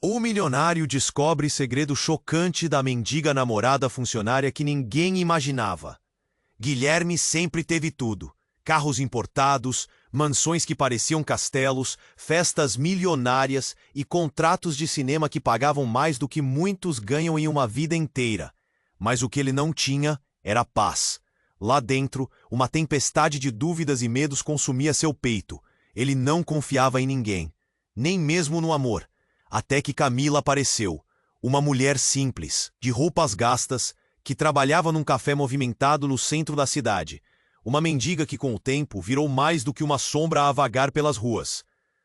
O milionário descobre segredo chocante da mendiga namorada funcionária que ninguém imaginava. Guilherme sempre teve tudo: carros importados, mansões que pareciam castelos, festas milionárias e contratos de cinema que pagavam mais do que muitos ganham em uma vida inteira. Mas o que ele não tinha era paz. Lá dentro, uma tempestade de dúvidas e medos consumia seu peito. Ele não confiava em ninguém, nem mesmo no amor. Até que Camila apareceu, uma mulher simples, de roupas gastas, que trabalhava num café movimentado no centro da cidade. Uma mendiga que, com o tempo, virou mais do que uma sombra a vagar pelas ruas.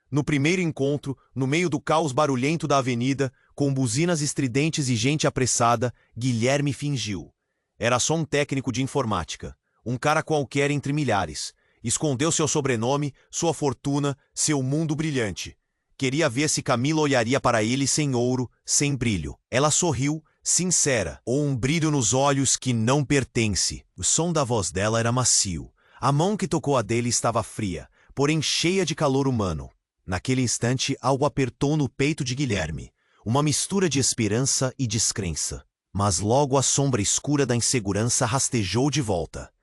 No primeiro encontro, no meio do caos barulhento da avenida, com buzinas estridentes e gente apressada, Guilherme fingiu. Era só um técnico de informática, um cara qualquer entre milhares. Escondeu seu sobrenome, sua fortuna, seu mundo brilhante. Queria ver se Camila olharia para ele sem ouro, sem brilho. Ela sorriu, sincera, ou um brilho nos olhos que não pertence. O som da voz dela era macio. A mão que tocou a dele estava fria, porém cheia de calor humano. Naquele instante, algo apertou no peito de Guilherme. Uma mistura de esperança e descrença. Mas logo a sombra escura da insegurança rastejou de volta.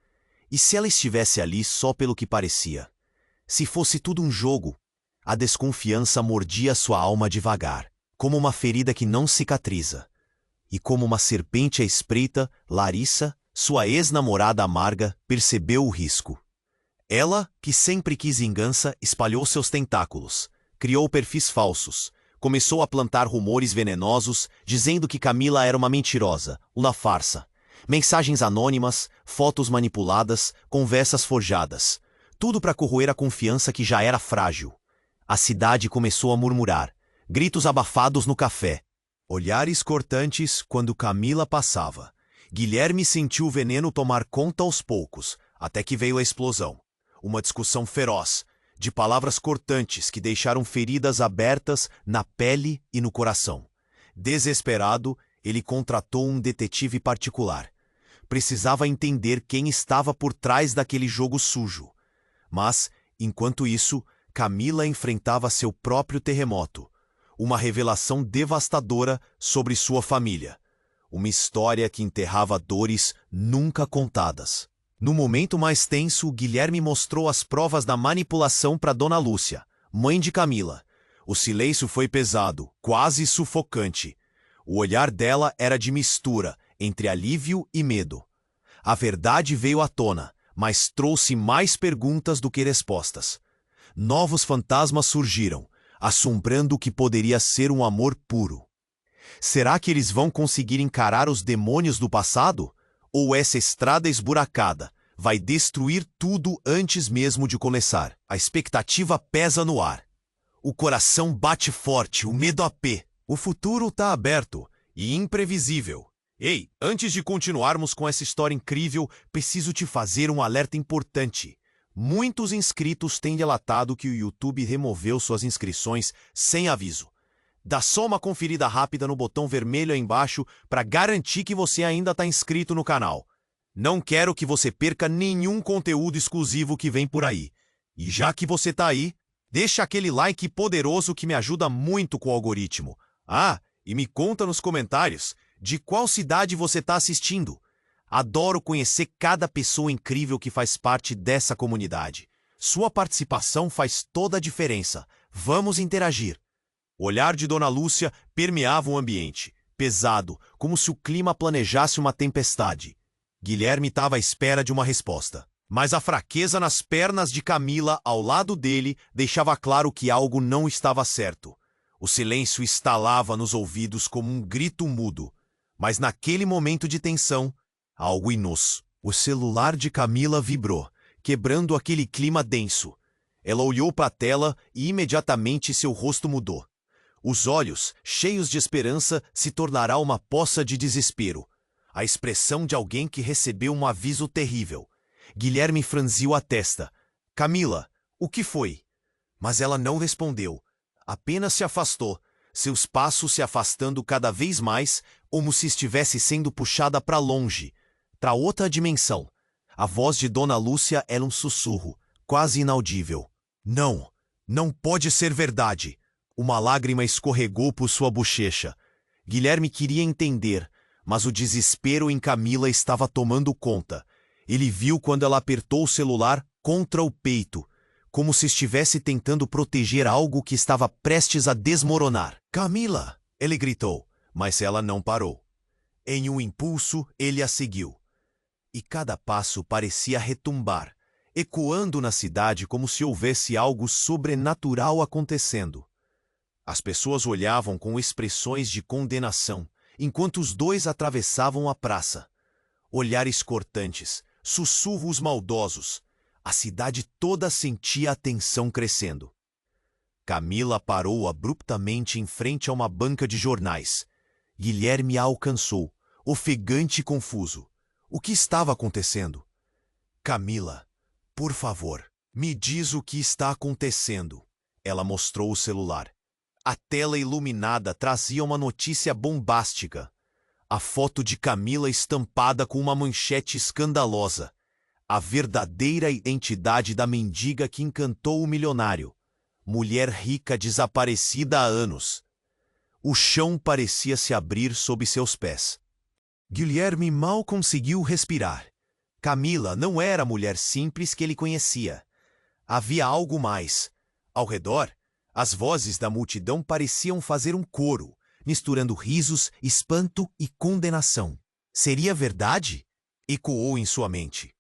E se ela estivesse ali só pelo que parecia? Se fosse tudo um jogo? A desconfiança mordia sua alma devagar, como uma ferida que não cicatriza. E como uma serpente à espreita, Larissa, sua ex-namorada amarga, percebeu o risco. Ela, que sempre quis vingança, espalhou seus tentáculos, criou perfis falsos, começou a plantar rumores venenosos, dizendo que Camila era uma mentirosa, uma farsa. Mensagens anônimas, fotos manipuladas, conversas forjadas. Tudo para corroer a confiança que já era frágil. A cidade começou a murmurar, gritos abafados no café. Olhares cortantes quando Camila passava. Guilherme sentiu o veneno tomar conta aos poucos, até que veio a explosão. Uma discussão feroz, de palavras cortantes que deixaram feridas abertas na pele e no coração. Desesperado, ele contratou um detetive particular. Precisava entender quem estava por trás daquele jogo sujo. Mas, enquanto isso, Camila enfrentava seu próprio terremoto. Uma revelação devastadora sobre sua família. Uma história que enterrava dores nunca contadas. No momento mais tenso, Guilherme mostrou as provas da manipulação para Dona Lúcia, mãe de Camila. O silêncio foi pesado, quase sufocante. O olhar dela era de mistura entre alívio e medo. A verdade veio à tona, mas trouxe mais perguntas do que respostas. Novos fantasmas surgiram, assombrando o que poderia ser um amor puro. Será que eles vão conseguir encarar os demônios do passado? Ou essa estrada esburacada vai destruir tudo antes mesmo de começar? A expectativa pesa no ar. O coração bate forte, o medo a pé. O futuro tá aberto e imprevisível. Ei, antes de continuarmos com essa história incrível, preciso te fazer um alerta importante. Muitos inscritos têm relatado que o YouTube removeu suas inscrições sem aviso. Dá só uma conferida rápida no botão vermelho aí embaixo para garantir que você ainda está inscrito no canal. Não quero que você perca nenhum conteúdo exclusivo que vem por aí. E já que você está aí, deixa aquele like poderoso que me ajuda muito com o algoritmo. Ah, e me conta nos comentários de qual cidade você está assistindo. Adoro conhecer cada pessoa incrível que faz parte dessa comunidade. Sua participação faz toda a diferença. Vamos interagir. O olhar de Dona Lúcia permeava o ambiente, pesado, como se o clima planejasse uma tempestade. Guilherme estava à espera de uma resposta. Mas a fraqueza nas pernas de Camila ao lado dele deixava claro que algo não estava certo. O silêncio estalava nos ouvidos como um grito mudo. Mas naquele momento de tensão, algo inos. O celular de Camila vibrou, quebrando aquele clima denso. Ela olhou para a tela e imediatamente seu rosto mudou. Os olhos, cheios de esperança, se tornará uma poça de desespero. A expressão de alguém que recebeu um aviso terrível. Guilherme franziu a testa. Camila, o que foi? Mas ela não respondeu. Apenas se afastou, seus passos se afastando cada vez mais, como se estivesse sendo puxada para longe, para outra dimensão. A voz de Dona Lúcia era um sussurro, quase inaudível. Não, não pode ser verdade. Uma lágrima escorregou por sua bochecha. Guilherme queria entender, mas o desespero em Camila estava tomando conta. Ele viu quando ela apertou o celular contra o peito, como se estivesse tentando proteger algo que estava prestes a desmoronar. "Camila!" ele gritou, mas ela não parou. Em um impulso, ele a seguiu. E cada passo parecia retumbar, ecoando na cidade como se houvesse algo sobrenatural acontecendo. As pessoas olhavam com expressões de condenação, enquanto os dois atravessavam a praça. Olhares cortantes, sussurros maldosos. A cidade toda sentia a tensão crescendo. Camila parou abruptamente em frente a uma banca de jornais. Guilherme a alcançou, ofegante e confuso. O que estava acontecendo? "Camila, por favor, me diz o que está acontecendo." Ela mostrou o celular. A tela iluminada trazia uma notícia bombástica. A foto de Camila estampada com uma manchete escandalosa. A verdadeira identidade da mendiga que encantou o milionário. Mulher rica desaparecida há anos. O chão parecia se abrir sob seus pés. Guilherme mal conseguiu respirar. Camila não era a mulher simples que ele conhecia. Havia algo mais. Ao redor, as vozes da multidão pareciam fazer um coro, misturando risos, espanto e condenação. Seria verdade? Ecoou em sua mente.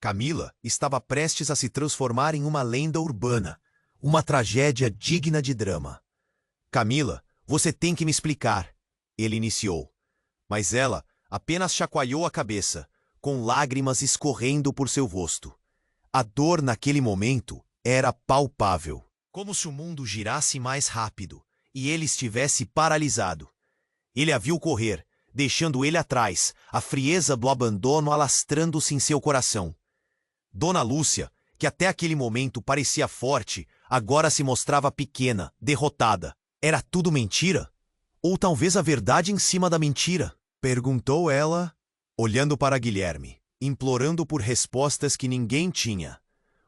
Camila estava prestes a se transformar em uma lenda urbana, uma tragédia digna de drama. "Camila, você tem que me explicar", ele iniciou. Mas ela apenas chacoalhou a cabeça, com lágrimas escorrendo por seu rosto. A dor naquele momento era palpável, como se o mundo girasse mais rápido e ele estivesse paralisado. Ele a viu correr, deixando ele atrás, a frieza do abandono alastrando-se em seu coração. Dona Lúcia, que até aquele momento parecia forte, agora se mostrava pequena, derrotada. Era tudo mentira? Ou talvez a verdade em cima da mentira? Perguntou ela, olhando para Guilherme, implorando por respostas que ninguém tinha.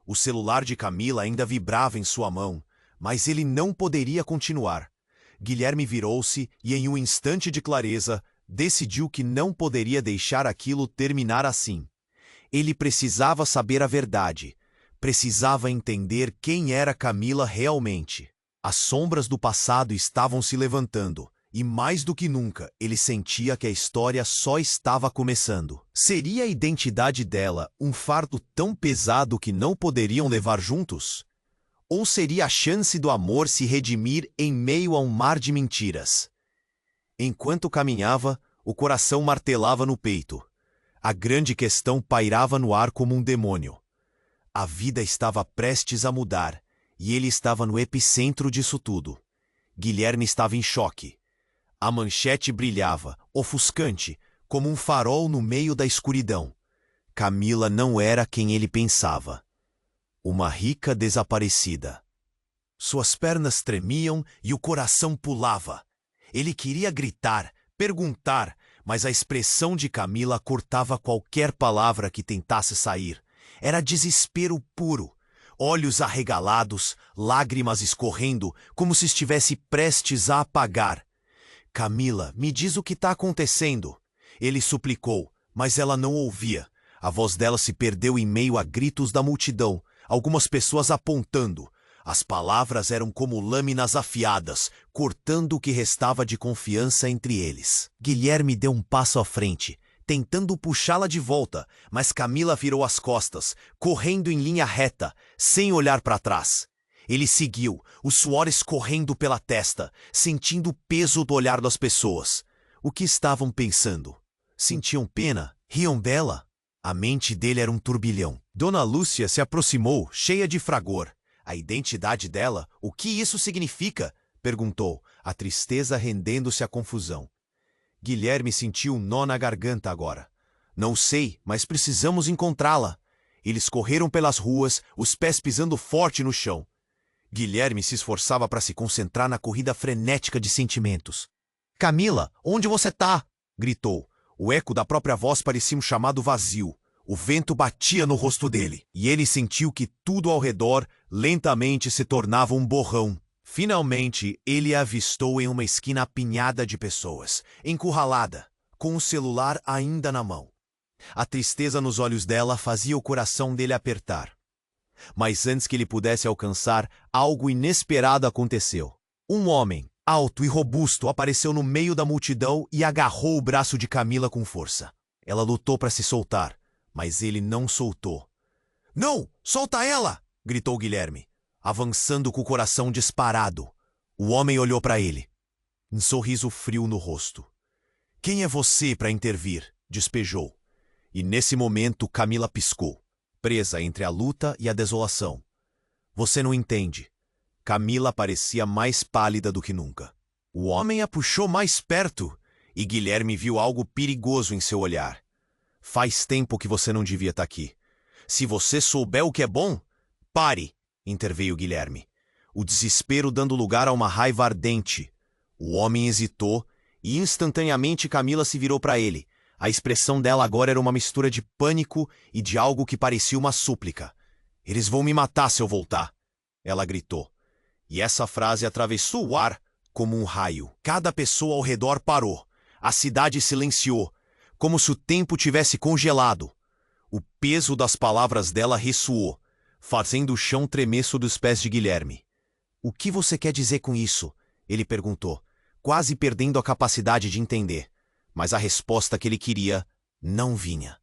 O celular de Camila ainda vibrava em sua mão, mas ele não poderia continuar. Guilherme virou-se e, em um instante de clareza, decidiu que não poderia deixar aquilo terminar assim. Ele precisava saber a verdade. Precisava entender quem era Camila realmente. As sombras do passado estavam se levantando, e mais do que nunca, ele sentia que a história só estava começando. Seria a identidade dela um fardo tão pesado que não poderiam levar juntos? Ou seria a chance do amor se redimir em meio a um mar de mentiras? Enquanto caminhava, o coração martelava no peito. A grande questão pairava no ar como um demônio. A vida estava prestes a mudar, e ele estava no epicentro disso tudo. Guilherme estava em choque. A manchete brilhava, ofuscante, como um farol no meio da escuridão. Camila não era quem ele pensava. Uma rica desaparecida. Suas pernas tremiam e o coração pulava. Ele queria gritar, perguntar, mas a expressão de Camila cortava qualquer palavra que tentasse sair. Era desespero puro. Olhos arregalados, lágrimas escorrendo, como se estivesse prestes a apagar. "Camila, me diz o que está acontecendo." Ele suplicou, mas ela não ouvia. A voz dela se perdeu em meio a gritos da multidão, algumas pessoas apontando. As palavras eram como lâminas afiadas, cortando o que restava de confiança entre eles. Guilherme deu um passo à frente, tentando puxá-la de volta, mas Camila virou as costas, correndo em linha reta, sem olhar para trás. Ele seguiu, o suor escorrendo pela testa, sentindo o peso do olhar das pessoas. O que estavam pensando? Sentiam pena? Riam dela? A mente dele era um turbilhão. Dona Lúcia se aproximou, cheia de fragor. A identidade dela? O que isso significa? Perguntou, a tristeza rendendo-se à confusão. Guilherme sentiu um nó na garganta agora. Não sei, mas precisamos encontrá-la. Eles correram pelas ruas, os pés pisando forte no chão. Guilherme se esforçava para se concentrar na corrida frenética de sentimentos. "Camila, onde você tá?" gritou. O eco da própria voz parecia um chamado vazio. O vento batia no rosto dele, e ele sentiu que tudo ao redor lentamente se tornava um borrão, Finalmente, ele a avistou em uma esquina apinhada de pessoas, encurralada, com o celular ainda na mão. A tristeza nos olhos dela fazia o coração dele apertar. Mas antes que ele pudesse alcançar, algo inesperado aconteceu. Um homem, alto e robusto, apareceu no meio da multidão e agarrou o braço de Camila com força. Ela lutou para se soltar, mas ele não soltou. "Não! Solta ela!" gritou Guilherme, avançando com o coração disparado. O homem olhou para ele, um sorriso frio no rosto. "Quem é você para intervir?" despejou. E nesse momento Camila piscou, presa entre a luta e a desolação. "Você não entende." Camila parecia mais pálida do que nunca. O homem a puxou mais perto e Guilherme viu algo perigoso em seu olhar. "Faz tempo que você não devia estar aqui. Se você souber o que é bom, pare", interveio Guilherme, o desespero dando lugar a uma raiva ardente. O homem hesitou e instantaneamente Camila se virou para ele. A expressão dela agora era uma mistura de pânico e de algo que parecia uma súplica. "Eles vão me matar se eu voltar", ela gritou. E essa frase atravessou o ar como um raio. Cada pessoa ao redor parou. A cidade silenciou, como se o tempo tivesse congelado. O peso das palavras dela ressoou, fazendo o chão tremer sob os pés de Guilherme. "O que você quer dizer com isso?" ele perguntou, quase perdendo a capacidade de entender. Mas a resposta que ele queria não vinha.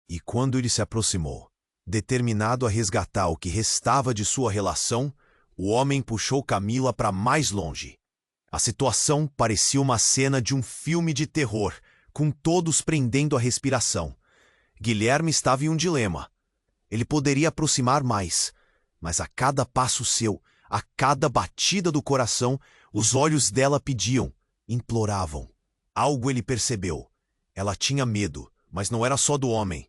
E quando ele se aproximou, determinado a resgatar o que restava de sua relação, o homem puxou Camila para mais longe. A situação parecia uma cena de um filme de terror, com todos prendendo a respiração. Guilherme estava em um dilema. Ele poderia aproximar mais, mas a cada passo seu, a cada batida do coração, os olhos dela pediam, imploravam. Algo ele percebeu. Ela tinha medo, mas não era só do homem.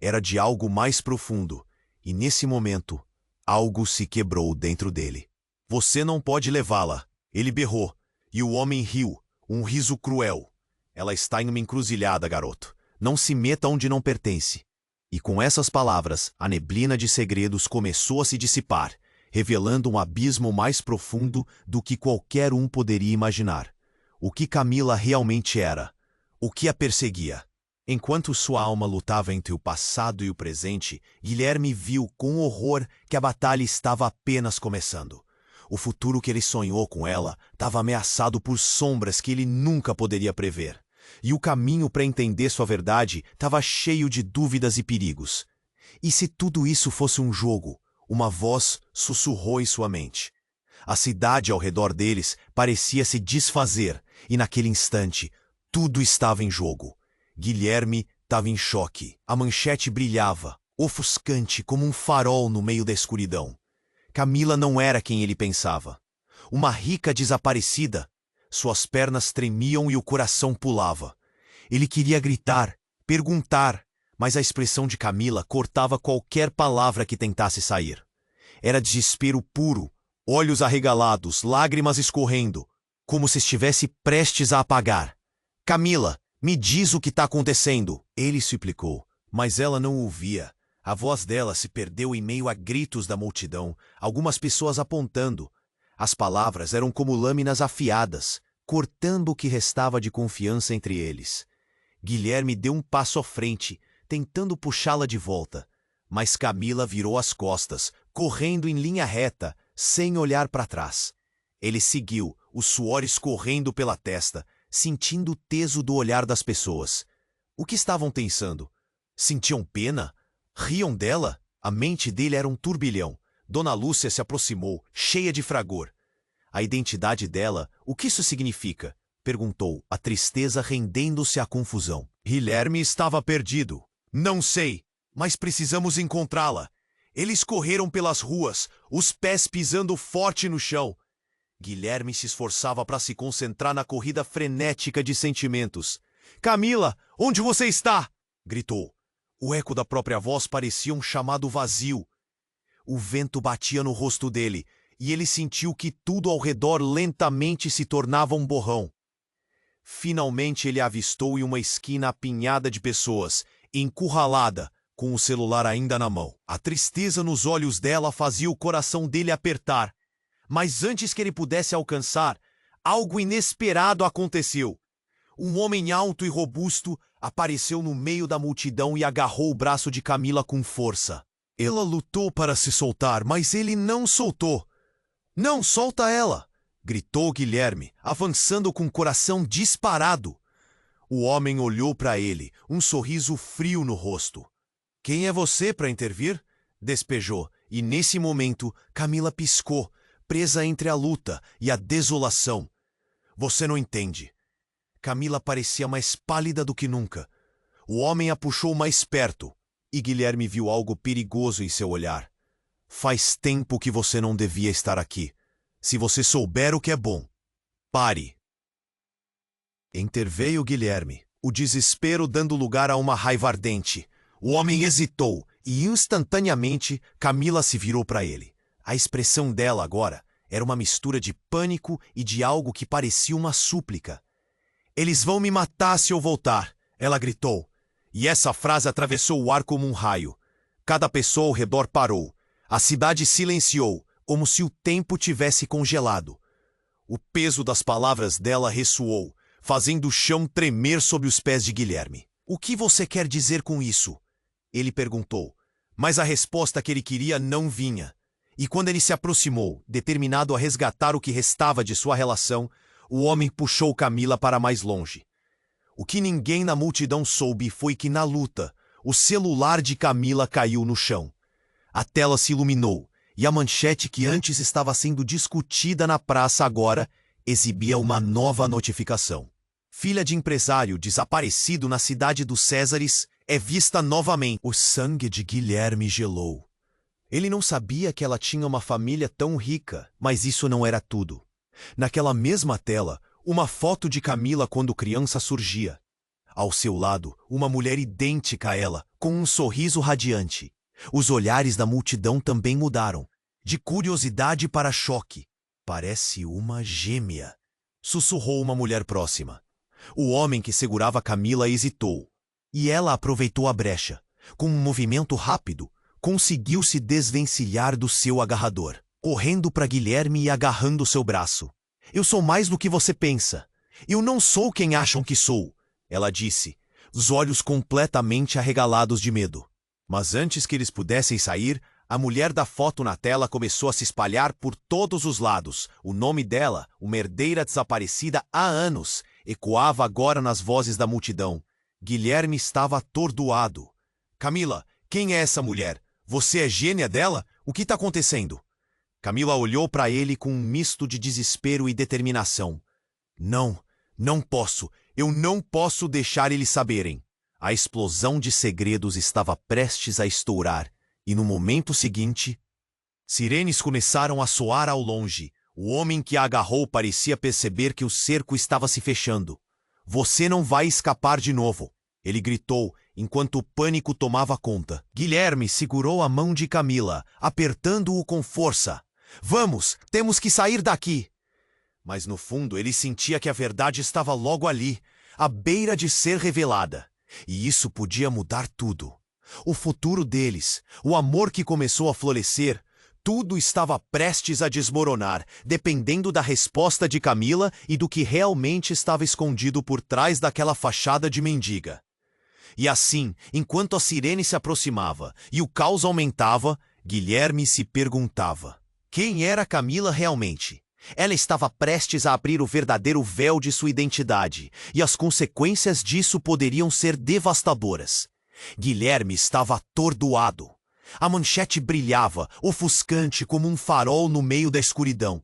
Era de algo mais profundo, e nesse momento, algo se quebrou dentro dele. "Você não pode levá-la", ele berrou, e o homem riu, um riso cruel. "Ela está em uma encruzilhada, garoto. Não se meta onde não pertence." E com essas palavras, a neblina de segredos começou a se dissipar, revelando um abismo mais profundo do que qualquer um poderia imaginar. O que Camila realmente era, o que a perseguia. Enquanto sua alma lutava entre o passado e o presente, Guilherme viu com horror que a batalha estava apenas começando. O futuro que ele sonhou com ela estava ameaçado por sombras que ele nunca poderia prever. E o caminho para entender sua verdade estava cheio de dúvidas e perigos. E se tudo isso fosse um jogo? Uma voz sussurrou em sua mente. A cidade ao redor deles parecia se desfazer, e naquele instante, tudo estava em jogo. Guilherme estava em choque. A manchete brilhava, ofuscante como um farol no meio da escuridão. Camila não era quem ele pensava. Uma rica desaparecida. Suas pernas tremiam e o coração pulava. Ele queria gritar, perguntar, mas a expressão de Camila cortava qualquer palavra que tentasse sair. Era desespero puro, olhos arregalados, lágrimas escorrendo, como se estivesse prestes a apagar. "Camila, me diz o que está acontecendo", ele suplicou, mas ela não ouvia. A voz dela se perdeu em meio a gritos da multidão, algumas pessoas apontando. As palavras eram como lâminas afiadas, cortando o que restava de confiança entre eles. Guilherme deu um passo à frente, tentando puxá-la de volta, mas Camila virou as costas, correndo em linha reta, sem olhar para trás. Ele seguiu, o suor escorrendo pela testa, sentindo o teso do olhar das pessoas. O que estavam pensando? Sentiam pena? Riam dela? A mente dele era um turbilhão. Dona Lúcia se aproximou, cheia de fragor. "A identidade dela, o que isso significa?" perguntou, a tristeza rendendo-se à confusão. Guilherme estava perdido. "Não sei, mas precisamos encontrá-la." Eles correram pelas ruas, os pés pisando forte no chão. Guilherme se esforçava para se concentrar na corrida frenética de sentimentos. "Camila, onde você está?" gritou. O eco da própria voz parecia um chamado vazio. O vento batia no rosto dele, e ele sentiu que tudo ao redor lentamente se tornava um borrão. Finalmente ele a avistou em uma esquina apinhada de pessoas, encurralada, com o celular ainda na mão. A tristeza nos olhos dela fazia o coração dele apertar, Mas antes que ele pudesse alcançar, algo inesperado aconteceu. Um homem alto e robusto apareceu no meio da multidão e agarrou o braço de Camila com força. Ela lutou para se soltar, mas ele não soltou. "Não, solta ela!" gritou Guilherme, avançando com o coração disparado. O homem olhou para ele, um sorriso frio no rosto. "Quem é você para intervir?" despejou, e nesse momento Camila piscou, presa entre a luta e a desolação. "Você não entende." Camila parecia mais pálida do que nunca. O homem a puxou mais perto, e Guilherme viu algo perigoso em seu olhar. "Faz tempo que você não devia estar aqui. Se você souber o que é bom, pare." Interveio Guilherme, o desespero dando lugar a uma raiva ardente. O homem hesitou, e instantaneamente Camila se virou para ele. A expressão dela agora era uma mistura de pânico e de algo que parecia uma súplica. "Eles vão me matar se eu voltar", ela gritou. E essa frase atravessou o ar como um raio. Cada pessoa ao redor parou. A cidade silenciou, como se o tempo tivesse congelado. O peso das palavras dela ressoou, fazendo o chão tremer sob os pés de Guilherme. "O que você quer dizer com isso?" ele perguntou. Mas a resposta que ele queria não vinha. E quando ele se aproximou, determinado a resgatar o que restava de sua relação, o homem puxou Camila para mais longe. O que ninguém na multidão soube foi que, na luta, o celular de Camila caiu no chão. A tela se iluminou, e a manchete que antes estava sendo discutida na praça agora exibia uma nova notificação. "Filha de empresário desaparecido na cidade dos Césares é vista novamente." O sangue de Guilherme gelou. Ele não sabia que ela tinha uma família tão rica, mas isso não era tudo. Naquela mesma tela, uma foto de Camila quando criança surgia. Ao seu lado, uma mulher idêntica a ela, com um sorriso radiante. Os olhares da multidão também mudaram, de curiosidade para choque. "Parece uma gêmea", sussurrou uma mulher próxima. O homem que segurava Camila hesitou, e ela aproveitou a brecha. Com um movimento rápido, conseguiu se desvencilhar do seu agarrador, correndo para Guilherme e agarrando seu braço. "Eu sou mais do que você pensa. Eu não sou quem acham que sou", ela disse, os olhos completamente arregalados de medo. Mas antes que eles pudessem sair, a mulher da foto na tela começou a se espalhar por todos os lados. O nome dela, uma herdeira desaparecida há anos, ecoava agora nas vozes da multidão. Guilherme estava atordoado. "Camila, quem é essa mulher? Você é gênia dela? O que está acontecendo?" Camila olhou para ele com um misto de desespero e determinação. Não posso. Eu não posso deixar eles saberem." A explosão de segredos estava prestes a estourar, e no momento seguinte, sirenes começaram a soar ao longe. O homem que a agarrou parecia perceber que o cerco estava se fechando. "Você não vai escapar de novo", ele gritou, enquanto o pânico tomava conta. Guilherme segurou a mão de Camila, apertando-o com força. "Vamos, temos que sair daqui." Mas no fundo ele sentia que a verdade estava logo ali, à beira de ser revelada. E isso podia mudar tudo. O futuro deles, o amor que começou a florescer, tudo estava prestes a desmoronar, dependendo da resposta de Camila e do que realmente estava escondido por trás daquela fachada de mendiga. E assim, enquanto a sirene se aproximava e o caos aumentava, Guilherme se perguntava: quem era Camila realmente? Ela estava prestes a abrir o verdadeiro véu de sua identidade, e as consequências disso poderiam ser devastadoras. Guilherme estava atordoado. A manchete brilhava, ofuscante como um farol no meio da escuridão.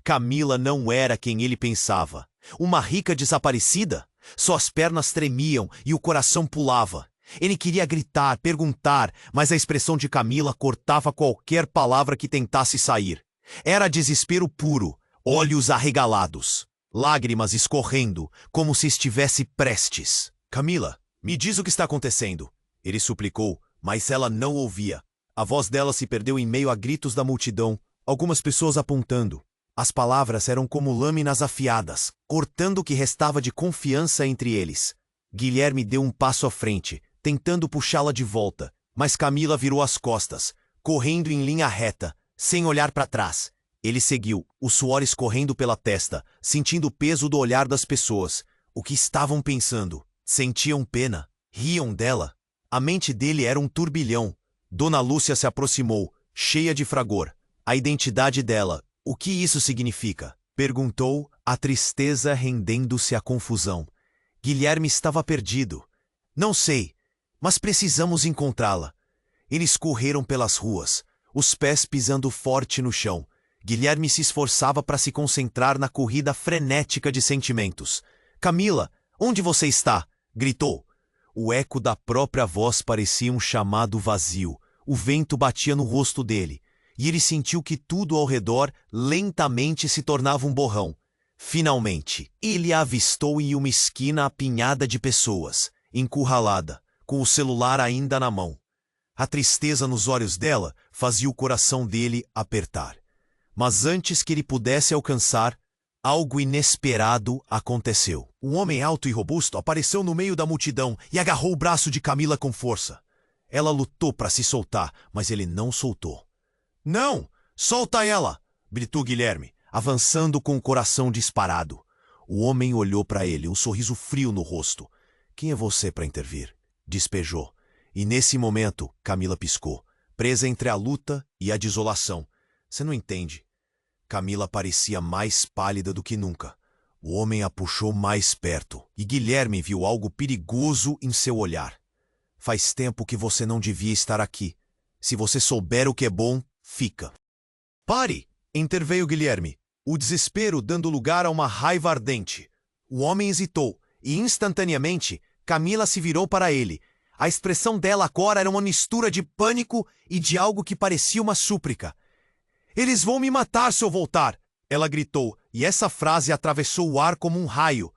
Camila não era quem ele pensava. Uma rica desaparecida? Suas pernas tremiam e o coração pulava. Ele queria gritar, perguntar, mas a expressão de Camila cortava qualquer palavra que tentasse sair. Era desespero puro, olhos arregalados, lágrimas escorrendo, como se estivesse prestes. "Camila, me diz o que está acontecendo", ele suplicou, mas ela não ouvia. A voz dela se perdeu em meio a gritos da multidão, algumas pessoas apontando. As palavras eram como lâminas afiadas, cortando o que restava de confiança entre eles. Guilherme deu um passo à frente, tentando puxá-la de volta, mas Camila virou as costas, correndo em linha reta, sem olhar para trás. Ele seguiu, o suor escorrendo pela testa, sentindo o peso do olhar das pessoas. O que estavam pensando? Sentiam pena? Riam dela? A mente dele era um turbilhão. Dona Lúcia se aproximou, cheia de fragor. A identidade dela, o que isso significa? Perguntou, a tristeza rendendo-se à confusão. Guilherme estava perdido. Não sei, mas precisamos encontrá-la. Eles correram pelas ruas, os pés pisando forte no chão. Guilherme se esforçava para se concentrar na corrida frenética de sentimentos. Camila, onde você está? Gritou. O eco da própria voz parecia um chamado vazio. O vento batia no rosto dele, e ele sentiu que tudo ao redor lentamente se tornava um borrão. Finalmente, ele a avistou em uma esquina apinhada de pessoas, encurralada, com o celular ainda na mão. A tristeza nos olhos dela fazia o coração dele apertar. Mas antes que ele pudesse alcançar, algo inesperado aconteceu. Um homem alto e robusto apareceu no meio da multidão e agarrou o braço de Camila com força. Ela lutou para se soltar, mas ele não soltou. Não! Solta ela! Gritou Guilherme, avançando com o coração disparado. O homem olhou para ele, um sorriso frio no rosto. Quem é você para intervir? Despejou. E nesse momento, Camila piscou, presa entre a luta e a desolação. Você não entende. Camila parecia mais pálida do que nunca. O homem a puxou mais perto, e Guilherme viu algo perigoso em seu olhar. Faz tempo que você não devia estar aqui. Se você souber o que é bom, fica. Pare! Interveio Guilherme, o desespero dando lugar a uma raiva ardente. O homem hesitou, e instantaneamente, Camila se virou para ele. A expressão dela agora era uma mistura de pânico e de algo que parecia uma súplica. Eles vão me matar se eu voltar! Ela gritou, e essa frase atravessou o ar como um raio.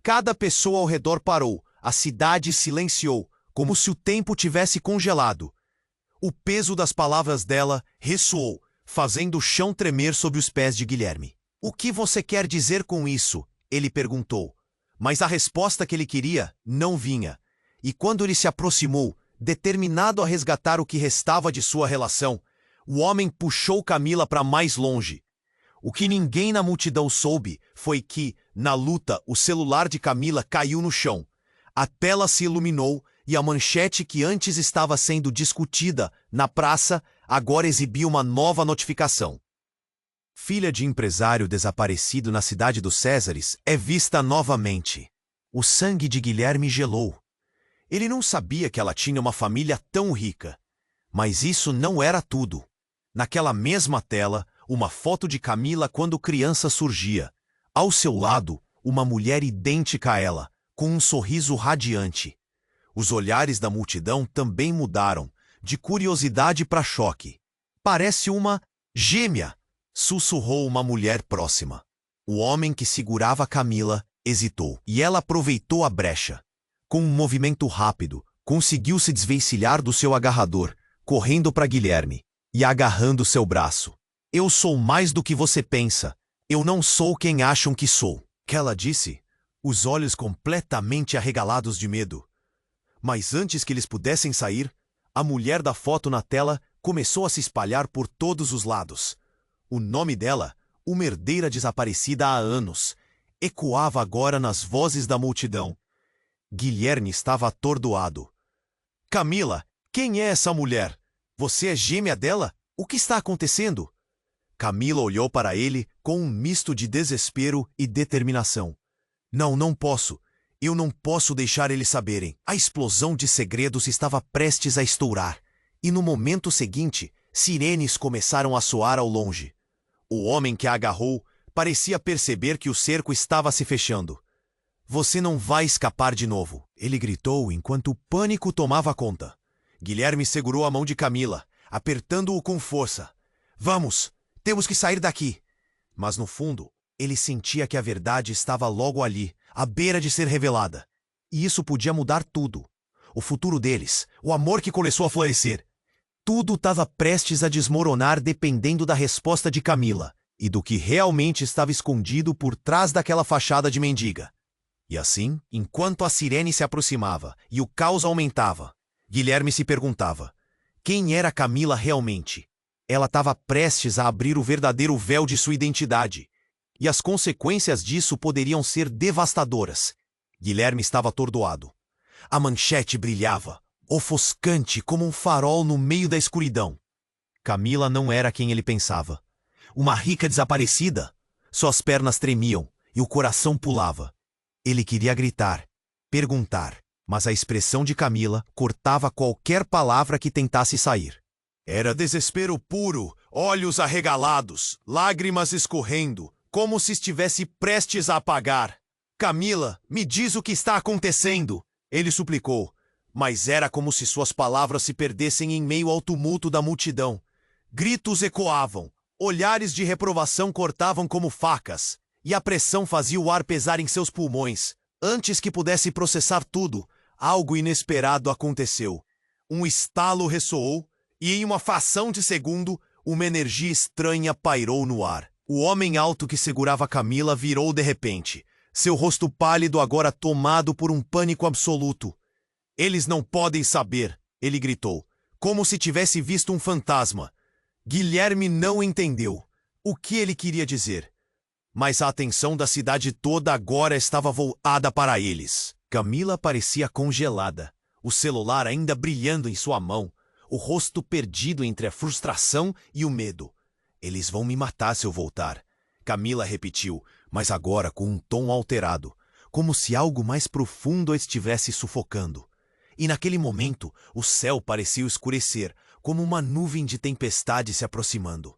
Cada pessoa ao redor parou, a cidade silenciou, como se o tempo tivesse congelado. O peso das palavras dela ressoou, fazendo o chão tremer sob os pés de Guilherme. O que você quer dizer com isso? Ele perguntou. Mas a resposta que ele queria não vinha. E quando ele se aproximou, determinado a resgatar o que restava de sua relação, o homem puxou Camila para mais longe. O que ninguém na multidão soube foi que, na luta, o celular de Camila caiu no chão. A tela se iluminou e a manchete que antes estava sendo discutida na praça agora exibia uma nova notificação. Filha de empresário desaparecido na cidade dos Césares é vista novamente. O sangue de Guilherme gelou. Ele não sabia que ela tinha uma família tão rica. Mas isso não era tudo. Naquela mesma tela, uma foto de Camila quando criança surgia. Ao seu lado, uma mulher idêntica a ela, com um sorriso radiante. Os olhares da multidão também mudaram, de curiosidade para choque. Parece uma gêmea, sussurrou uma mulher próxima. O homem que segurava Camila hesitou, e ela aproveitou a brecha. Com um movimento rápido, conseguiu se desvencilhar do seu agarrador, correndo para Guilherme e agarrando seu braço. Eu sou mais do que você pensa. Eu não sou quem acham que sou. Que ela disse, os olhos completamente arregalados de medo. Mas antes que eles pudessem sair, a mulher da foto na tela começou a se espalhar por todos os lados. O nome dela, uma herdeira desaparecida há anos, ecoava agora nas vozes da multidão. Guilherme estava atordoado. Camila, quem é essa mulher? Você é gêmea dela? O que está acontecendo? Camila olhou para ele com um misto de desespero e determinação. Não posso. Eu não posso deixar eles saberem. A explosão de segredos estava prestes a estourar. E no momento seguinte, sirenes começaram a soar ao longe. O homem que a agarrou parecia perceber que o cerco estava se fechando. Você não vai escapar de novo, ele gritou enquanto o pânico tomava conta. Guilherme segurou a mão de Camila, apertando-o com força. Vamos, temos que sair daqui. Mas no fundo, ele sentia que a verdade estava logo ali, à beira de ser revelada. E isso podia mudar tudo. O futuro deles, o amor que começou a florescer. Tudo estava prestes a desmoronar dependendo da resposta de Camila e do que realmente estava escondido por trás daquela fachada de mendiga. E assim, enquanto a sirene se aproximava e o caos aumentava, Guilherme se perguntava: quem era Camila realmente? Ela estava prestes a abrir o verdadeiro véu de sua identidade. E as consequências disso poderiam ser devastadoras. Guilherme estava atordoado. A manchete brilhava, ofuscante como um farol no meio da escuridão. Camila não era quem ele pensava. Uma rica desaparecida. Suas pernas tremiam e o coração pulava. Ele queria gritar, perguntar, mas a expressão de Camila cortava qualquer palavra que tentasse sair. Era desespero puro, olhos arregalados, lágrimas escorrendo, como se estivesse prestes a apagar. Camila, me diz o que está acontecendo, ele suplicou, mas era como se suas palavras se perdessem em meio ao tumulto da multidão. Gritos ecoavam, olhares de reprovação cortavam como facas, e a pressão fazia o ar pesar em seus pulmões. Antes que pudesse processar tudo, algo inesperado aconteceu. Um estalo ressoou, e em uma fração de segundo, uma energia estranha pairou no ar. O homem alto que segurava Camila virou de repente, seu rosto pálido agora tomado por um pânico absoluto. Eles não podem saber, ele gritou, como se tivesse visto um fantasma. Guilherme não entendeu o que ele queria dizer, mas a atenção da cidade toda agora estava voltada para eles. Camila parecia congelada, o celular ainda brilhando em sua mão, o rosto perdido entre a frustração e o medo. Eles vão me matar se eu voltar, Camila repetiu, mas agora com um tom alterado, como se algo mais profundo a estivesse sufocando. E naquele momento, o céu parecia escurecer, como uma nuvem de tempestade se aproximando.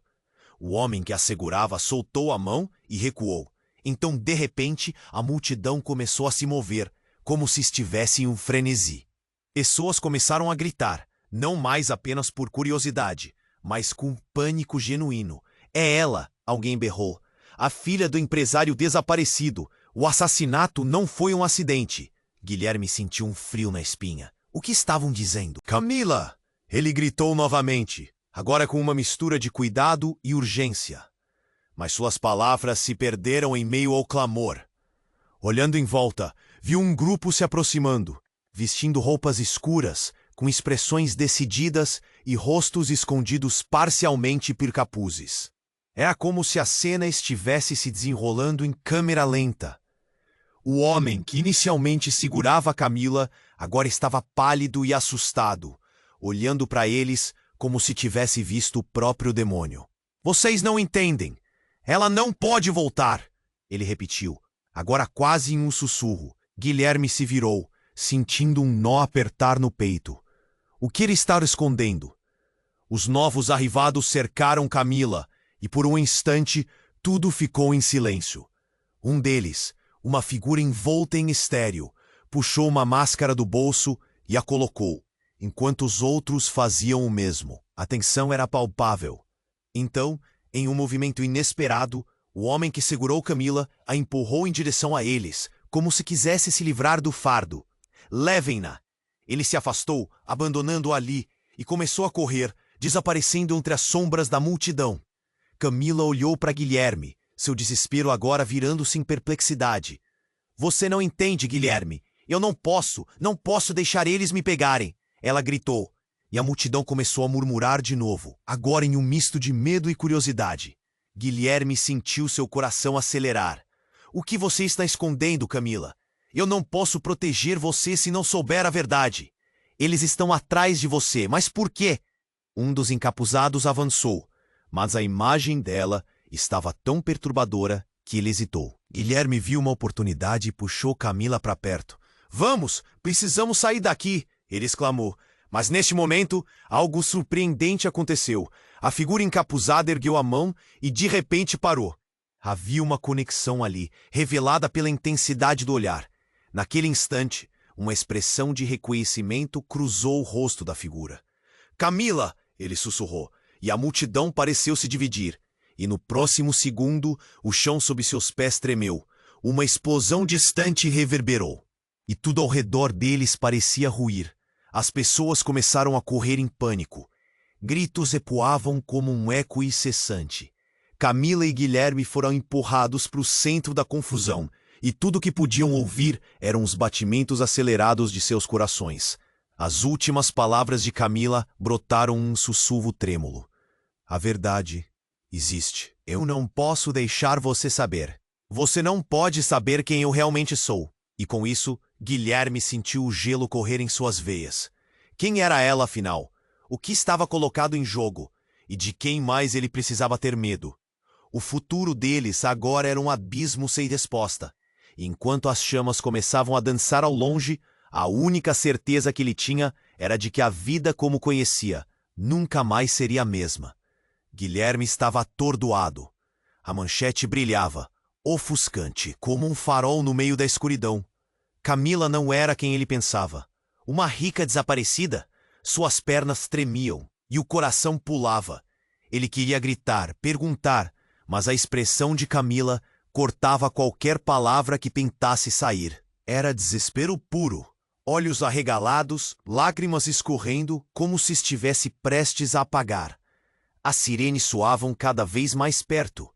O homem que a segurava soltou a mão e recuou. Então, de repente, a multidão começou a se mover, como se estivesse em um frenesi. Pessoas começaram a gritar, não mais apenas por curiosidade, mas com pânico genuíno. É ela, alguém berrou. A filha do empresário desaparecido. O assassinato não foi um acidente. Guilherme sentiu um frio na espinha. O que estavam dizendo? Camila! Ele gritou novamente, agora com uma mistura de cuidado e urgência. Mas suas palavras se perderam em meio ao clamor. Olhando em volta, viu um grupo se aproximando, vestindo roupas escuras, com expressões decididas e rostos escondidos parcialmente por capuzes. Era como se a cena estivesse se desenrolando em câmera lenta. O homem que inicialmente segurava Camila agora estava pálido e assustado, olhando para eles como se tivesse visto o próprio demônio. Vocês não entendem. Ela não pode voltar, ele repetiu, agora quase em um sussurro. Guilherme se virou, sentindo um nó apertar no peito. O que ele estava escondendo? Os novos arrivados cercaram Camila, e por um instante tudo ficou em silêncio. Um deles, uma figura envolta em estéreo, puxou uma máscara do bolso e a colocou, enquanto os outros faziam o mesmo. A tensão era palpável. Então, em um movimento inesperado, o homem que segurou Camila a empurrou em direção a eles, como se quisesse se livrar do fardo. Levem-na! Ele se afastou, abandonando-a ali, e começou a correr, desaparecendo entre as sombras da multidão. Camila olhou para Guilherme, seu desespero agora virando-se em perplexidade. Você não entende, Guilherme. Eu não posso deixar eles me pegarem. Ela gritou, e a multidão começou a murmurar de novo, agora em um misto de medo e curiosidade. Guilherme sentiu seu coração acelerar. O que você está escondendo, Camila? Eu não posso proteger você se não souber a verdade. Eles estão atrás de você, mas por quê? Um dos encapuzados avançou, mas a imagem dela estava tão perturbadora que ele hesitou. Guilherme viu uma oportunidade e puxou Camila para perto. Vamos, precisamos sair daqui, ele exclamou. Mas neste momento, algo surpreendente aconteceu. A figura encapuzada ergueu a mão e de repente parou. Havia uma conexão ali, revelada pela intensidade do olhar. Naquele instante, uma expressão de reconhecimento cruzou o rosto da figura. Camila! Ele sussurrou, e a multidão pareceu se dividir. E no próximo segundo, o chão sob seus pés tremeu. Uma explosão distante reverberou. E tudo ao redor deles parecia ruir. As pessoas começaram a correr em pânico. Gritos ecoavam como um eco incessante. Camila e Guilherme foram empurrados para o centro da confusão, e tudo que podiam ouvir eram os batimentos acelerados de seus corações. As últimas palavras de Camila brotaram um sussurro trêmulo. A verdade existe. Eu não posso deixar você saber. Você não pode saber quem eu realmente sou. E com isso, Guilherme sentiu o gelo correr em suas veias. Quem era ela, afinal? O que estava colocado em jogo? E de quem mais ele precisava ter medo? O futuro deles agora era um abismo sem resposta. E enquanto as chamas começavam a dançar ao longe, a única certeza que ele tinha era de que a vida como conhecia nunca mais seria a mesma. Guilherme estava atordoado. A manchete brilhava, ofuscante, como um farol no meio da escuridão. Camila não era quem ele pensava. Uma rica desaparecida? Suas pernas tremiam e o coração pulava. Ele queria gritar, perguntar, mas a expressão de Camila cortava qualquer palavra que tentasse sair. Era desespero puro. Olhos arregalados, lágrimas escorrendo, como se estivesse prestes a apagar. As sirenes soavam cada vez mais perto.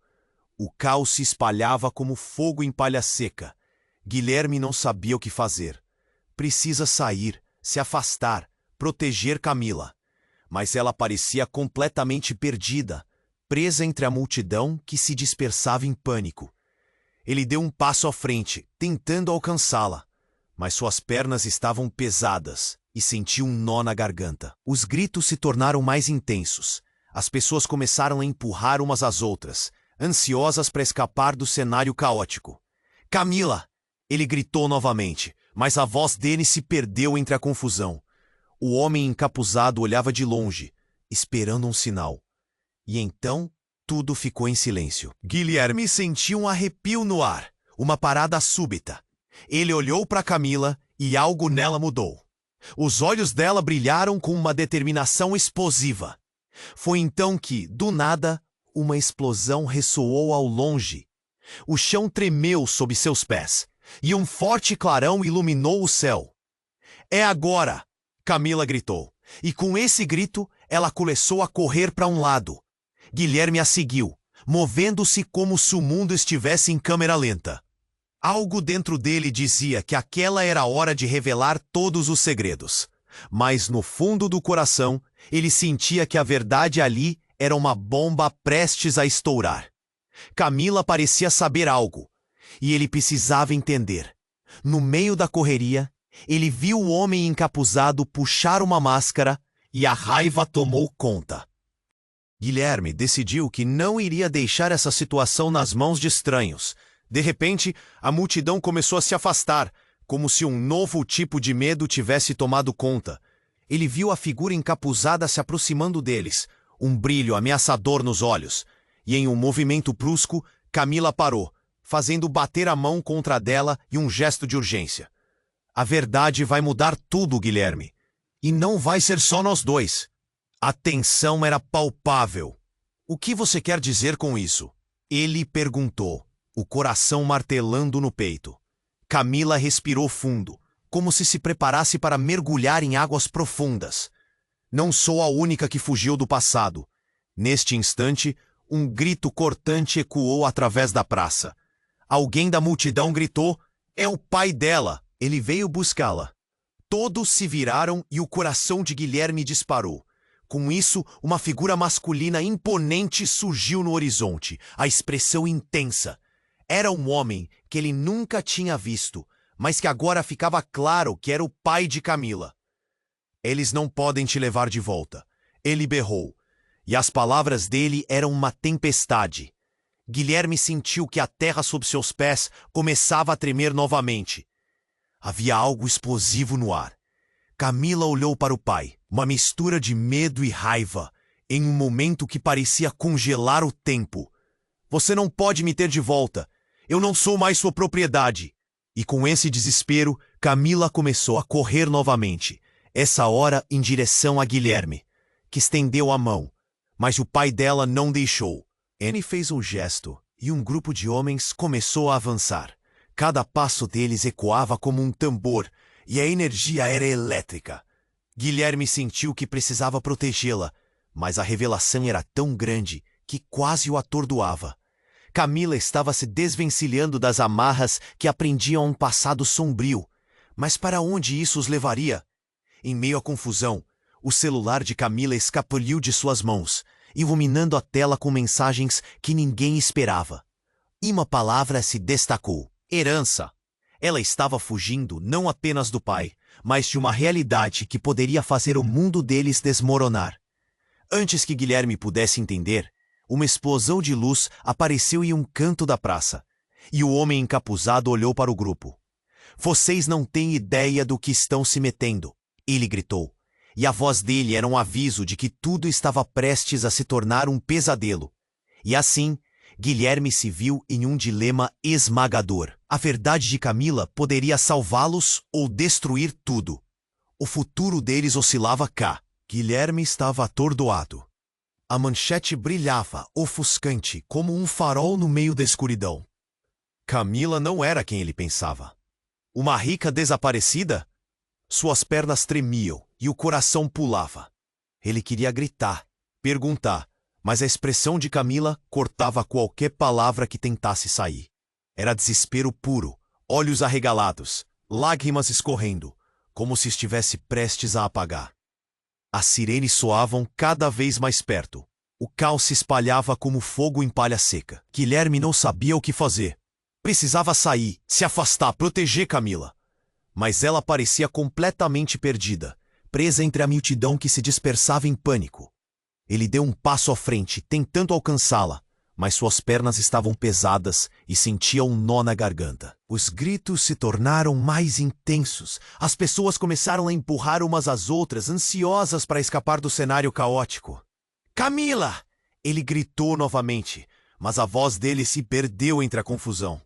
O caos se espalhava como fogo em palha seca. Guilherme não sabia o que fazer. Precisa sair, se afastar, proteger Camila. Mas ela parecia completamente perdida, presa entre a multidão que se dispersava em pânico. Ele deu um passo à frente, tentando alcançá-la. Mas suas pernas estavam pesadas e sentiu um nó na garganta. Os gritos se tornaram mais intensos. As pessoas começaram a empurrar umas às outras, ansiosas para escapar do cenário caótico. Camila! Ele gritou novamente, mas a voz dele se perdeu entre a confusão. O homem encapuzado olhava de longe, esperando um sinal. E então, tudo ficou em silêncio. Guilherme sentiu um arrepio no ar, uma parada súbita. Ele olhou para Camila e algo nela mudou. Os olhos dela brilharam com uma determinação explosiva. Foi então que, do nada, uma explosão ressoou ao longe. O chão tremeu sob seus pés, e um forte clarão iluminou o céu. É agora! Camila gritou, e com esse grito, ela começou a correr para um lado. Guilherme a seguiu, movendo-se como se o mundo estivesse em câmera lenta. Algo dentro dele dizia que aquela era a hora de revelar todos os segredos. Mas no fundo do coração, ele sentia que a verdade ali era uma bomba prestes a estourar. Camila parecia saber algo, e ele precisava entender. No meio da correria, ele viu o homem encapuzado puxar uma máscara e a raiva tomou conta. Guilherme decidiu que não iria deixar essa situação nas mãos de estranhos. De repente, a multidão começou a se afastar, como se um novo tipo de medo tivesse tomado conta. Ele viu a figura encapuzada se aproximando deles, um brilho ameaçador nos olhos. E em um movimento brusco, Camila parou, fazendo bater a mão contra a dela e um gesto de urgência. A verdade vai mudar tudo, Guilherme. E não vai ser só nós dois. A tensão era palpável. O que você quer dizer com isso? Ele perguntou, o coração martelando no peito. Camila respirou fundo, como se preparasse para mergulhar em águas profundas. Não sou a única que fugiu do passado. Neste instante, um grito cortante ecoou através da praça. Alguém da multidão gritou, é o pai dela. Ele veio buscá-la. Todos se viraram e o coração de Guilherme disparou. Com isso, uma figura masculina imponente surgiu no horizonte, a expressão intensa. Era um homem que ele nunca tinha visto, mas que agora ficava claro que era o pai de Camila. Eles não podem te levar de volta, ele berrou, e as palavras dele eram uma tempestade. Guilherme sentiu que a terra sob seus pés começava a tremer novamente. Havia algo explosivo no ar. Camila olhou para o pai, uma mistura de medo e raiva, em um momento que parecia congelar o tempo. Você não pode me ter de volta. Eu não sou mais sua propriedade. E com esse desespero, Camila começou a correr novamente, essa hora em direção a Guilherme, que estendeu a mão, mas o pai dela não deixou. Ele fez um gesto e um grupo de homens começou a avançar. Cada passo deles ecoava como um tambor e a energia era elétrica. Guilherme sentiu que precisava protegê-la, mas a revelação era tão grande que quase o atordoava. Camila estava se desvencilhando das amarras que a prendiam a um passado sombrio. Mas para onde isso os levaria? Em meio à confusão, o celular de Camila escapuliu de suas mãos, iluminando a tela com mensagens que ninguém esperava. E uma palavra se destacou: herança. Ela estava fugindo não apenas do pai, mas de uma realidade que poderia fazer o mundo deles desmoronar. Antes que Guilherme pudesse entender, uma explosão de luz apareceu em um canto da praça, e o homem encapuzado olhou para o grupo. "Vocês não têm ideia do que estão se metendo", ele gritou, e a voz dele era um aviso de que tudo estava prestes a se tornar um pesadelo. E assim, Guilherme se viu em um dilema esmagador. A verdade de Camila poderia salvá-los ou destruir tudo. O futuro deles oscilava cá. Guilherme estava atordoado. A manchete brilhava, ofuscante, como um farol no meio da escuridão. Camila não era quem ele pensava. Uma rica desaparecida? Suas pernas tremiam e o coração pulava. Ele queria gritar, perguntar, mas a expressão de Camila cortava qualquer palavra que tentasse sair. Era desespero puro, olhos arregalados, lágrimas escorrendo, como se estivesse prestes a apagar. As sirenes soavam cada vez mais perto. O caos se espalhava como fogo em palha seca. Guilherme não sabia o que fazer. Precisava sair, se afastar, proteger Camila. Mas ela parecia completamente perdida, presa entre a multidão que se dispersava em pânico. Ele deu um passo à frente, tentando alcançá-la, mas suas pernas estavam pesadas e sentia um nó na garganta. Os gritos se tornaram mais intensos. As pessoas começaram a empurrar umas às outras, ansiosas para escapar do cenário caótico. "Camila!" Ele gritou novamente, mas a voz dele se perdeu entre a confusão.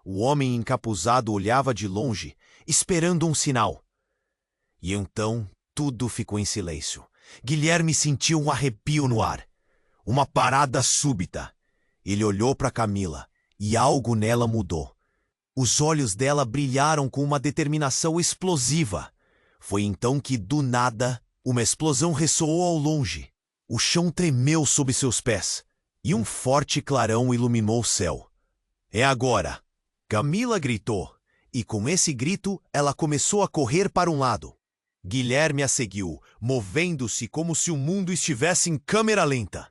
O homem encapuzado olhava de longe, esperando um sinal. E então tudo ficou em silêncio. Guilherme sentiu um arrepio no ar. Uma parada súbita. Ele olhou para Camila e algo nela mudou. Os olhos dela brilharam com uma determinação explosiva. Foi então que, do nada, uma explosão ressoou ao longe. O chão tremeu sob seus pés e um forte clarão iluminou o céu. "É agora!" Camila gritou, e com esse grito ela começou a correr para um lado. Guilherme a seguiu, movendo-se como se o mundo estivesse em câmera lenta.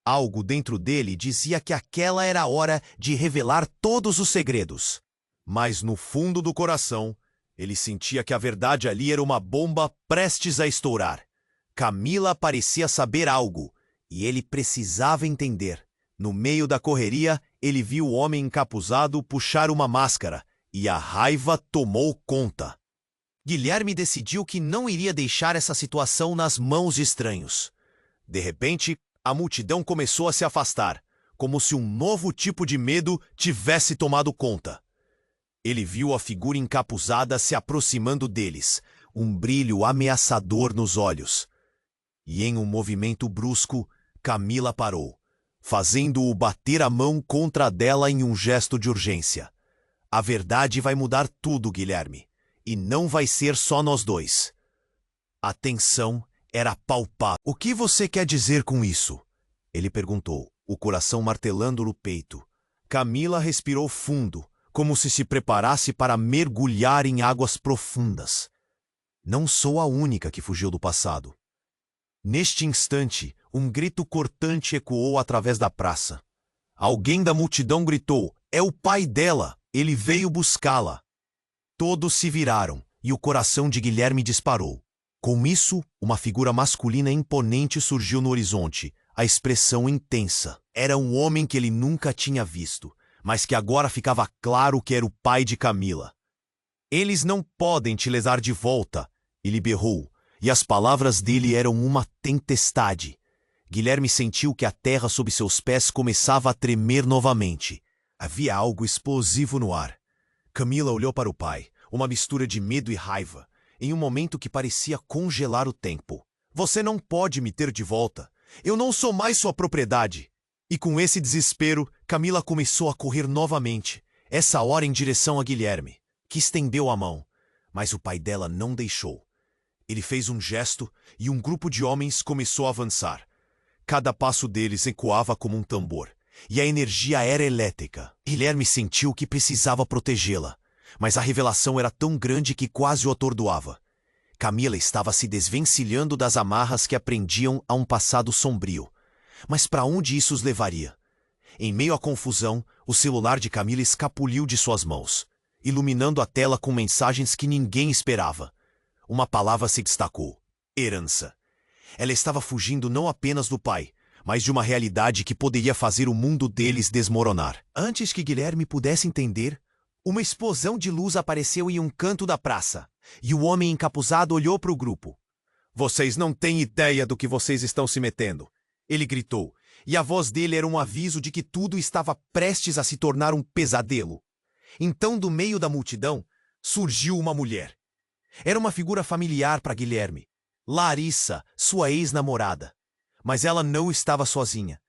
Algo dentro dele dizia que aquela era a hora de revelar todos os segredos. Mas no fundo do coração, ele sentia que a verdade ali era uma bomba prestes a estourar. Camila parecia saber algo, e ele precisava entender. No meio da correria, ele viu o homem encapuzado puxar uma máscara, e a raiva tomou conta. Guilherme decidiu que não iria deixar essa situação nas mãos de estranhos. De repente, a multidão começou a se afastar, como se um novo tipo de medo tivesse tomado conta. Ele viu a figura encapuzada se aproximando deles, um brilho ameaçador nos olhos. E em um movimento brusco, Camila parou, fazendo-o bater a mão contra a dela em um gesto de urgência. "A verdade vai mudar tudo, Guilherme. E não vai ser só nós dois." A tensão era palpável. "O que você quer dizer com isso?" ele perguntou, o coração martelando no peito. Camila respirou fundo, como se preparasse para mergulhar em águas profundas. "Não sou a única que fugiu do passado." Neste instante, um grito cortante ecoou através da praça. Alguém da multidão gritou: "É o pai dela! Ele veio buscá-la!" Todos se viraram, e o coração de Guilherme disparou. Com isso, uma figura masculina imponente surgiu no horizonte, a expressão intensa. Era um homem que ele nunca tinha visto, mas que agora ficava claro que era o pai de Camila. "Eles não podem te levar de volta", ele berrou, e as palavras dele eram uma tempestade. Guilherme sentiu que a terra sob seus pés começava a tremer novamente. Havia algo explosivo no ar. Camila olhou para o pai, uma mistura de medo e raiva, em um momento que parecia congelar o tempo. "Você não pode me ter de volta. Eu não sou mais sua propriedade." E com esse desespero, Camila começou a correr novamente, essa hora em direção a Guilherme, que estendeu a mão, mas o pai dela não deixou. Ele fez um gesto e um grupo de homens começou a avançar. Cada passo deles ecoava como um tambor. E a energia era elétrica. Guilherme sentiu que precisava protegê-la, mas a revelação era tão grande que quase o atordoava. Camila estava se desvencilhando das amarras que a prendiam a um passado sombrio, Mas para onde isso os levaria? Em meio à confusão, o celular de Camila escapuliu de suas mãos, iluminando a tela com mensagens que ninguém esperava. Uma palavra se destacou: herança. Ela estava fugindo não apenas do pai, mas de uma realidade que poderia fazer o mundo deles desmoronar. Antes que Guilherme pudesse entender, uma explosão de luz apareceu em um canto da praça, e o homem encapuzado olhou para o grupo. "Vocês não têm ideia do que vocês estão se metendo", ele gritou, e a voz dele era um aviso de que tudo estava prestes a se tornar um pesadelo. Então, do meio da multidão, surgiu uma mulher. Era uma figura familiar para Guilherme. Larissa, sua ex-namorada. Mas ela não estava sozinha.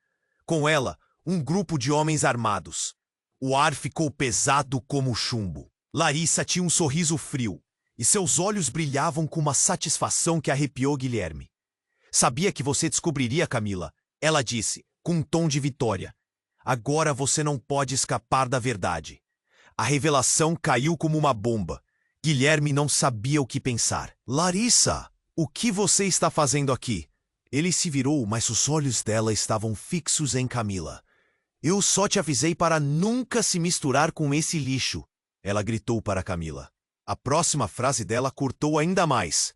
Com ela, um grupo de homens armados. O ar ficou pesado como chumbo. Larissa tinha um sorriso frio, e seus olhos brilhavam com uma satisfação que arrepiou Guilherme. "Sabia que você descobriria, Camila", ela disse, com um tom de vitória. "Agora você não pode escapar da verdade." A revelação caiu como uma bomba. Guilherme não sabia o que pensar. "Larissa, o que você está fazendo aqui?" Ele se virou, mas os olhos dela estavam fixos em Camila. "Eu só te avisei para nunca se misturar com esse lixo", ela gritou para Camila. A próxima frase dela cortou ainda mais.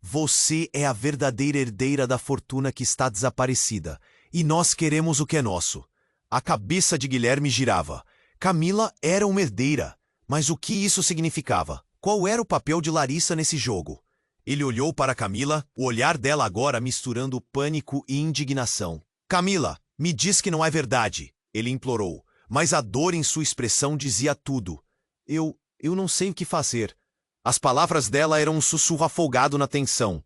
"Você é a verdadeira herdeira da fortuna que está desaparecida, e nós queremos o que é nosso." A cabeça de Guilherme girava. Camila era uma herdeira, mas o que isso significava? Qual era o papel de Larissa nesse jogo? Ele olhou para Camila, o olhar dela agora misturando pânico e indignação. "Camila, me diz que não é verdade", ele implorou, mas a dor em sua expressão dizia tudo. Eu não sei o que fazer." As palavras dela eram um sussurro afogado na tensão.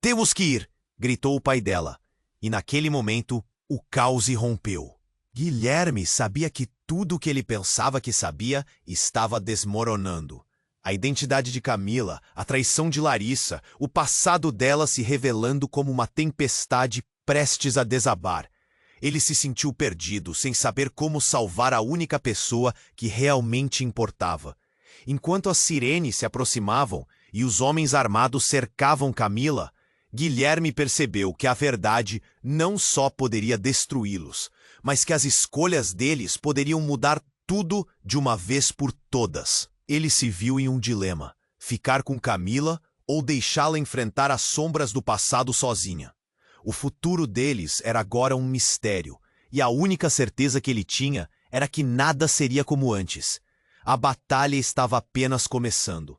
"Temos que ir", gritou o pai dela. E naquele momento, o caos irrompeu. Guilherme sabia que tudo o que ele pensava que sabia estava desmoronando. A identidade de Camila, a traição de Larissa, o passado dela se revelando como uma tempestade prestes a desabar. Ele se sentiu perdido, sem saber como salvar a única pessoa que realmente importava. Enquanto as sirenes se aproximavam e os homens armados cercavam Camila, Guilherme percebeu que a verdade não só poderia destruí-los, mas que as escolhas deles poderiam mudar tudo de uma vez por todas. Ele se viu em um dilema: ficar com Camila ou deixá-la enfrentar as sombras do passado sozinha. O futuro deles era agora um mistério, e a única certeza que ele tinha era que nada seria como antes. A batalha estava apenas começando.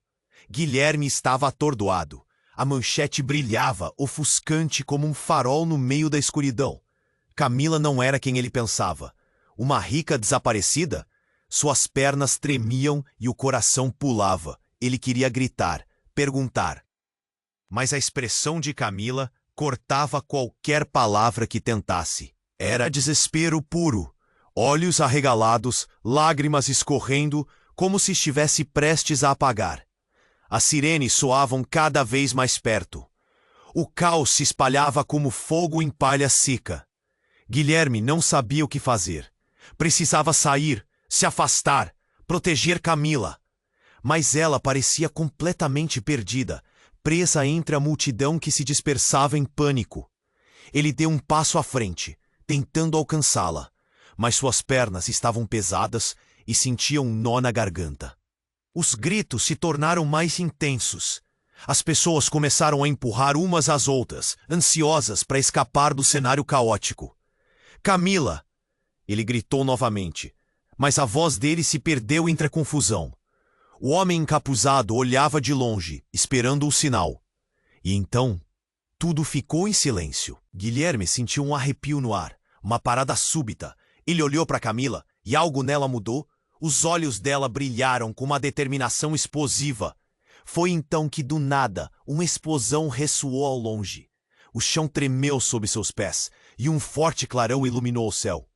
Guilherme estava atordoado. A manchete brilhava, ofuscante como um farol no meio da escuridão. Camila não era quem ele pensava. Uma rica desaparecida? Suas pernas tremiam e o coração pulava. Ele queria gritar, perguntar. Mas a expressão de Camila cortava qualquer palavra que tentasse. Era desespero puro. Olhos arregalados, lágrimas escorrendo, como se estivesse prestes a apagar. As sirenes soavam cada vez mais perto. O caos se espalhava como fogo em palha seca. Guilherme não sabia o que fazer. Precisava sair, se afastar, proteger Camila. Mas ela parecia completamente perdida, presa entre a multidão que se dispersava em pânico. Ele deu um passo à frente, tentando alcançá-la, mas suas pernas estavam pesadas e sentia um nó na garganta. Os gritos se tornaram mais intensos. As pessoas começaram a empurrar umas às outras, ansiosas para escapar do cenário caótico. "Camila!" Ele gritou novamente, mas a voz dele se perdeu entre a confusão. O homem encapuzado olhava de longe, esperando o sinal. E então, tudo ficou em silêncio. Guilherme sentiu um arrepio no ar, uma parada súbita. Ele olhou para Camila e algo nela mudou. Os olhos dela brilharam com uma determinação explosiva. Foi então que, do nada, uma explosão ressoou ao longe. O chão tremeu sob seus pés e um forte clarão iluminou o céu.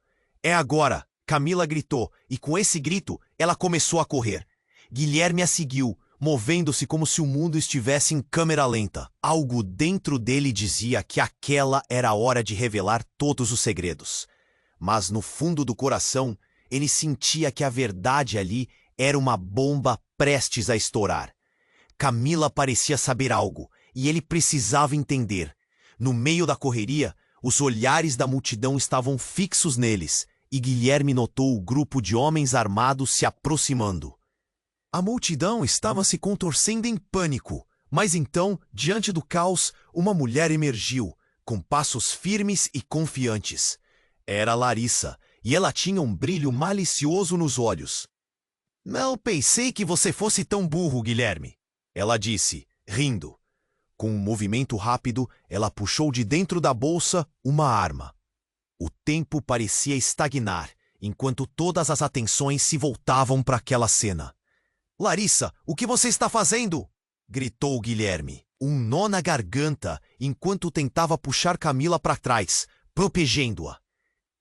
"É agora!" Camila gritou, e com esse grito, ela começou a correr. Guilherme a seguiu, movendo-se como se o mundo estivesse em câmera lenta. Algo dentro dele dizia que aquela era a hora de revelar todos os segredos. Mas no fundo do coração, ele sentia que a verdade ali era uma bomba prestes a estourar. Camila parecia saber algo, e ele precisava entender. No meio da correria, Os olhares da multidão estavam fixos neles, e Guilherme notou o grupo de homens armados se aproximando. A multidão estava se contorcendo em pânico, mas então, diante do caos, uma mulher emergiu, com passos firmes e confiantes. Era Larissa, e ela tinha um brilho malicioso nos olhos. "Não pensei que você fosse tão burro, Guilherme", ela disse, rindo. Com um movimento rápido, ela puxou de dentro da bolsa uma arma. O tempo parecia estagnar, enquanto todas as atenções se voltavam para aquela cena. "Larissa, o que você está fazendo?" gritou Guilherme, um nó na garganta, enquanto tentava puxar Camila para trás, protegendo-a.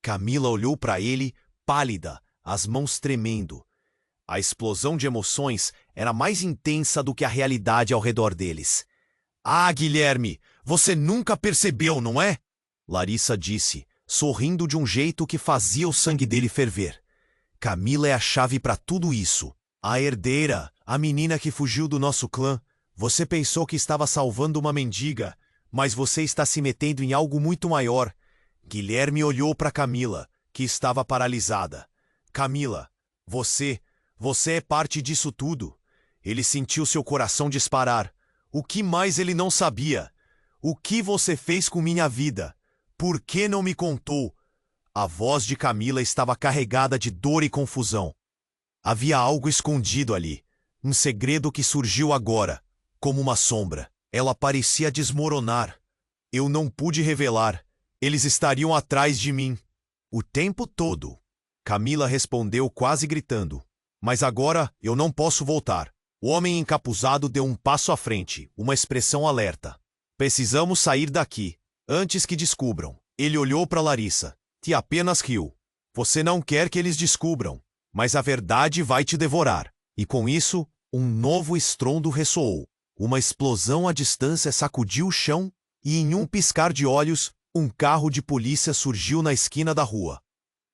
Camila olhou para ele, pálida, as mãos tremendo. A explosão de emoções era mais intensa do que a realidade ao redor deles. "Ah, Guilherme, você nunca percebeu, não é?" Larissa disse, sorrindo de um jeito que fazia o sangue dele ferver. "Camila é a chave para tudo isso. A herdeira, a menina que fugiu do nosso clã. Você pensou que estava salvando uma mendiga, mas você está se metendo em algo muito maior." Guilherme olhou para Camila, que estava paralisada. "Camila, você é parte disso tudo." Ele sentiu seu coração disparar. O que mais ele não sabia? "O que você fez com minha vida? Por que não me contou?" A voz de Camila estava carregada de dor e confusão. Havia algo escondido ali, um segredo que surgiu agora, como uma sombra. Ela parecia desmoronar. "Eu não pude revelar. Eles estariam atrás de mim o tempo todo." Camila respondeu quase gritando. "Mas agora eu não posso voltar." O homem encapuzado deu um passo à frente, uma expressão alerta. "Precisamos sair daqui, antes que descubram." Ele olhou para Larissa, que apenas riu. "Você não quer que eles descubram, mas a verdade vai te devorar." E com isso, um novo estrondo ressoou. Uma explosão à distância sacudiu o chão e, em um piscar de olhos, um carro de polícia surgiu na esquina da rua.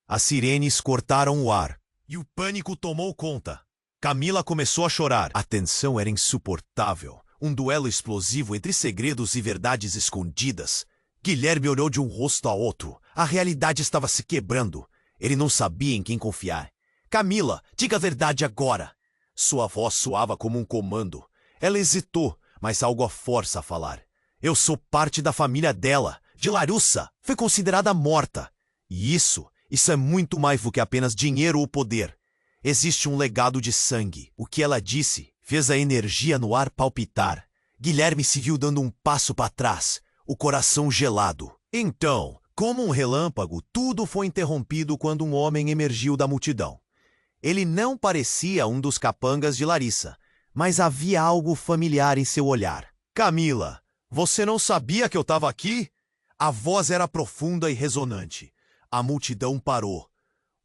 As sirenes cortaram o ar, e o pânico tomou conta. Camila começou a chorar. A tensão era insuportável. Um duelo explosivo entre segredos e verdades escondidas. Guilherme olhou de um rosto a outro. A realidade estava se quebrando. Ele não sabia em quem confiar. "Camila, diga a verdade agora." Sua voz soava como um comando. Ela hesitou, mas algo a força a falar. "Eu sou parte da família dela, de Larussa. Foi considerada morta. E isso é muito mais do que apenas dinheiro ou poder. Existe um legado de sangue." O que ela disse fez a energia no ar palpitar. Guilherme se viu dando um passo para trás, o coração gelado. Então, como um relâmpago, tudo foi interrompido quando um homem emergiu da multidão. Ele não parecia um dos capangas de Larissa, mas havia algo familiar em seu olhar. "Camila, você não sabia que eu estava aqui?" A voz era profunda e ressonante. A multidão parou.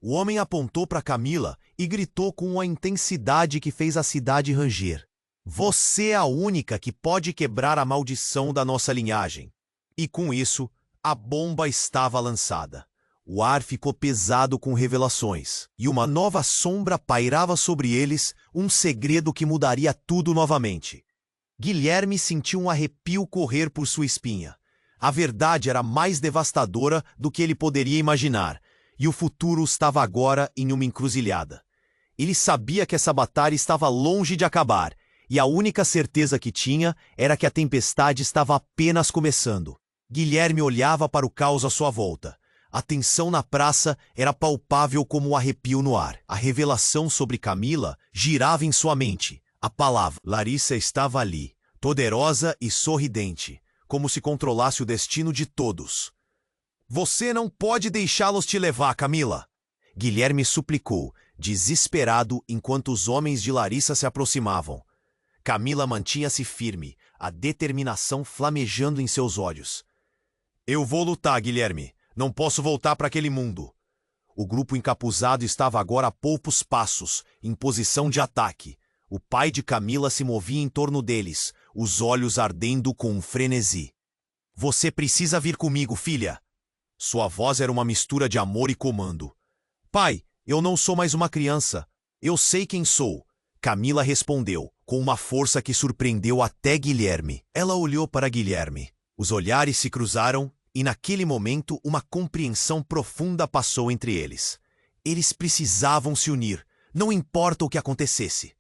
O homem apontou para Camila e gritou com uma intensidade que fez a cidade ranger. "Você é a única que pode quebrar a maldição da nossa linhagem." E com isso, a bomba estava lançada. O ar ficou pesado com revelações, e uma nova sombra pairava sobre eles, um segredo que mudaria tudo novamente. Guilherme sentiu um arrepio correr por sua espinha. A verdade era mais devastadora do que ele poderia imaginar, e o futuro estava agora em uma encruzilhada. Ele sabia que essa batalha estava longe de acabar, e a única certeza que tinha era que a tempestade estava apenas começando. Guilherme olhava para o caos à sua volta. A tensão na praça era palpável como um arrepio no ar. A revelação sobre Camila girava em sua mente. A palavra Larissa estava ali, poderosa e sorridente, como se controlasse o destino de todos. "Você não pode deixá-los te levar, Camila!" Guilherme suplicou, desesperado, enquanto os homens de Larissa se aproximavam. Camila mantinha-se firme, a determinação flamejando em seus olhos. "Eu vou lutar, Guilherme. Não posso voltar para aquele mundo." O grupo encapuzado estava agora a poucos passos, em posição de ataque. O pai de Camila se movia em torno deles, os olhos ardendo com um frenesi. "Você precisa vir comigo, filha." Sua voz era uma mistura de amor e comando. "Pai, eu não sou mais uma criança. Eu sei quem sou." Camila respondeu, com uma força que surpreendeu até Guilherme. Ela olhou para Guilherme. Os olhares se cruzaram E naquele momento, uma compreensão profunda passou entre eles. Eles precisavam se unir, não importa o que acontecesse.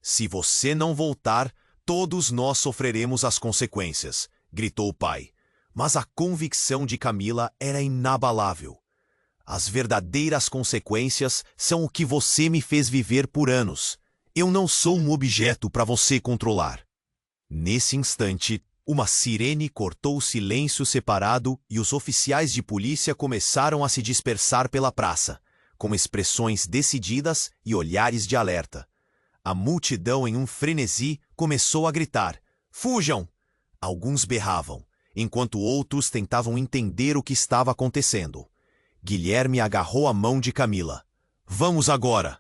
Se você não voltar, todos nós sofreremos as consequências, gritou o pai. Mas a convicção de Camila era inabalável. As verdadeiras consequências são o que você me fez viver por anos. Eu não sou um objeto para você controlar. Nesse instante, uma sirene cortou o silêncio separado e os oficiais de polícia começaram a se dispersar pela praça, com expressões decididas e olhares de alerta. A multidão, em um frenesi, começou a gritar: "Fujam!" Alguns berravam, enquanto outros tentavam entender o que estava acontecendo. Guilherme agarrou a mão de Camila. "Vamos agora!"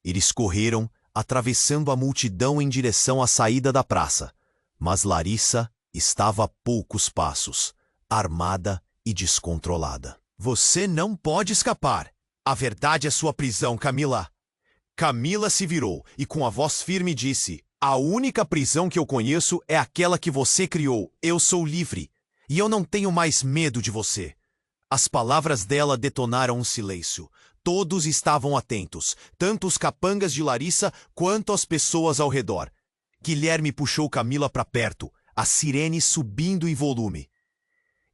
Eles correram, atravessando a multidão em direção à saída da praça. Mas Larissa estava a poucos passos, armada e descontrolada. "Você não pode escapar! A verdade é sua prisão, Camila!" Camila se virou e com a voz firme disse: "A única prisão que eu conheço é aquela que você criou. Eu sou livre. E eu não tenho mais medo de você." As palavras dela detonaram um silêncio. Todos estavam atentos, tanto os capangas de Larissa quanto as pessoas ao redor. Guilherme puxou Camila para perto, a sirene subindo em volume.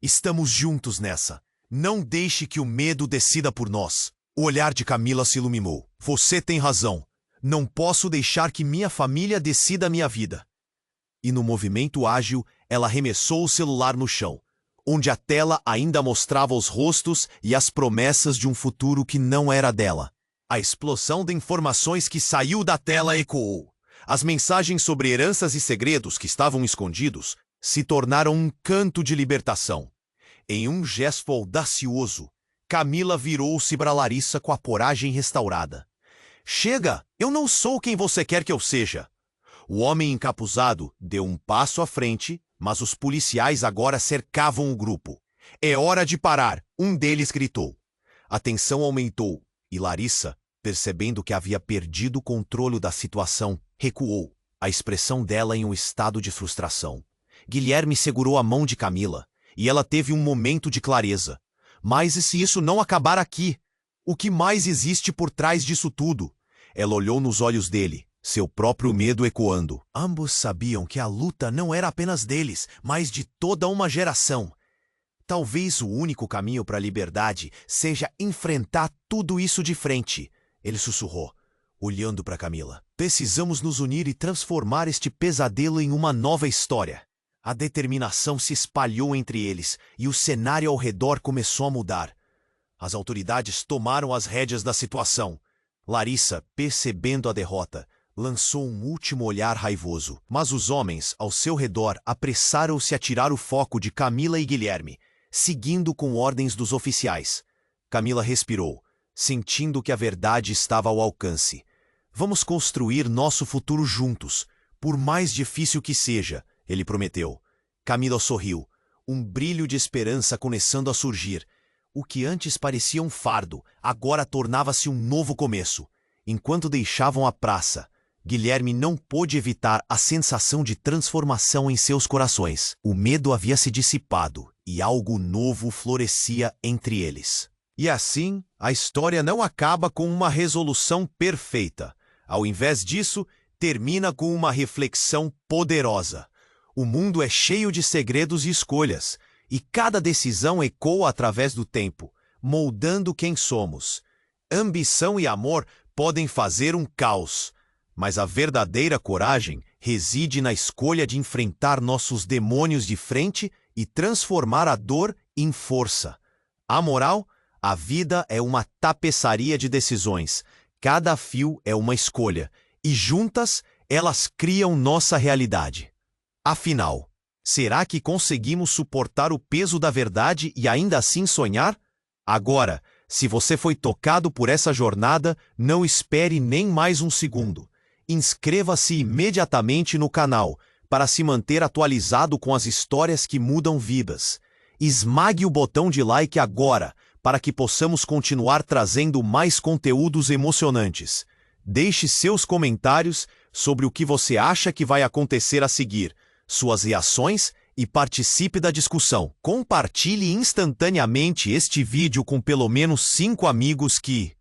"Estamos juntos nessa. Não deixe que o medo decida por nós." O olhar de Camila se iluminou. "Você tem razão. Não posso deixar que minha família decida a minha vida." E no movimento ágil, ela arremessou o celular no chão, onde a tela ainda mostrava os rostos e as promessas de um futuro que não era dela. A explosão de informações que saiu da tela ecoou. As mensagens sobre heranças e segredos que estavam escondidos se tornaram um canto de libertação. Em um gesto audacioso, Camila virou-se para Larissa com a coragem restaurada. "Chega! Eu não sou quem você quer que eu seja." O homem encapuzado deu um passo à frente, mas os policiais agora cercavam o grupo. "É hora de parar!" um deles gritou. A tensão aumentou e Larissa, percebendo que havia perdido o controle da situação, recuou, a expressão dela em um estado de frustração. Guilherme segurou a mão de Camila e ela teve um momento de clareza. "Mas e se isso não acabar aqui? O que mais existe por trás disso tudo?" Ela olhou nos olhos dele, seu próprio medo ecoando. Ambos sabiam que a luta não era apenas deles, mas de toda uma geração. "Talvez o único caminho para a liberdade seja enfrentar tudo isso de frente", ele sussurrou, olhando para Camila. "Precisamos nos unir e transformar este pesadelo em uma nova história." A determinação se espalhou entre eles e o cenário ao redor começou a mudar. As autoridades tomaram as rédeas da situação. Larissa, percebendo a derrota, lançou um último olhar raivoso. Mas os homens ao seu redor apressaram-se a tirar o foco de Camila e Guilherme, seguindo com ordens dos oficiais. Camila respirou, sentindo que a verdade estava ao alcance. "Vamos construir nosso futuro juntos, por mais difícil que seja", ele prometeu. Camila sorriu, um brilho de esperança começando a surgir. O que antes parecia um fardo, agora tornava-se um novo começo. Enquanto deixavam a praça, Guilherme não pôde evitar a sensação de transformação em seus corações. O medo havia se dissipado e algo novo florescia entre eles. E assim, a história não acaba com uma resolução perfeita. Ao invés disso, termina com uma reflexão poderosa. O mundo é cheio de segredos e escolhas, e cada decisão ecoa através do tempo, moldando quem somos. Ambição e amor podem fazer um caos, mas a verdadeira coragem reside na escolha de enfrentar nossos demônios de frente e transformar a dor em força. A moral? A vida é uma tapeçaria de decisões. Cada fio é uma escolha, e juntas elas criam nossa realidade. Afinal, será que conseguimos suportar o peso da verdade e ainda assim sonhar? Agora, se você foi tocado por essa jornada, não espere nem mais um segundo. Inscreva-se imediatamente no canal para se manter atualizado com as histórias que mudam vidas. Esmague o botão de like agora para que possamos continuar trazendo mais conteúdos emocionantes. Deixe seus comentários sobre o que você acha que vai acontecer a seguir, suas reações e participe da discussão. Compartilhe instantaneamente este vídeo com pelo menos 5 amigos que